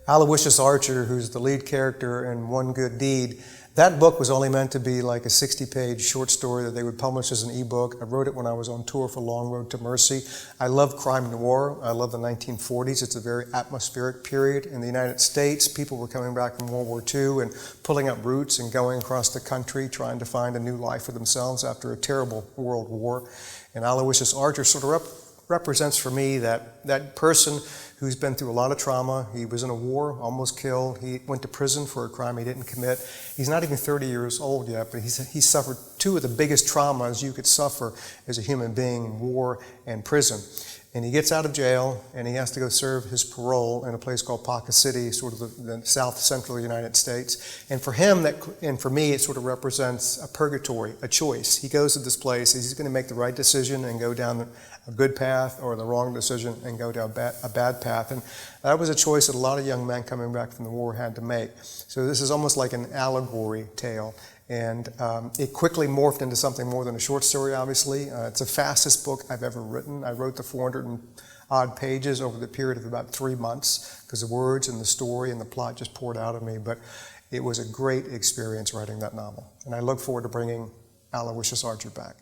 Aloysius Archer, who's the lead character in One Good Deed, that book was only meant to be like a 60-page short story that they would publish as an ebook. I wrote it when I was on tour for Long Road to Mercy. I love crime noir. I love the 1940s. It's a very atmospheric period in the United States. People were coming back from World War II and pulling up roots and going across the country trying to find a new life for themselves after a terrible world war. And Aloysius Archer sort of represents for me that person who's been through a lot of trauma. He was in a war, almost killed. He went to prison for a crime he didn't commit. He's not even 30 years old yet, but he's suffered two of the biggest traumas you could suffer as a human being, war and prison. And he gets out of jail, and he has to go serve his parole in a place called Poca City, sort of the south central United States. And for him, and for me, it sort of represents a purgatory, a choice. He goes to this place, he's going to make the right decision and go down a good path, or the wrong decision and go down a bad path. And that was a choice that a lot of young men coming back from the war had to make. So this is almost like an allegory tale. And it quickly morphed into something more than a short story, obviously. It's the fastest book I've ever written. I wrote the 400 and odd pages over the period of about 3 months because the words and the story and the plot just poured out of me. But it was a great experience writing that novel. And I look forward to bringing Aloysius Archer back.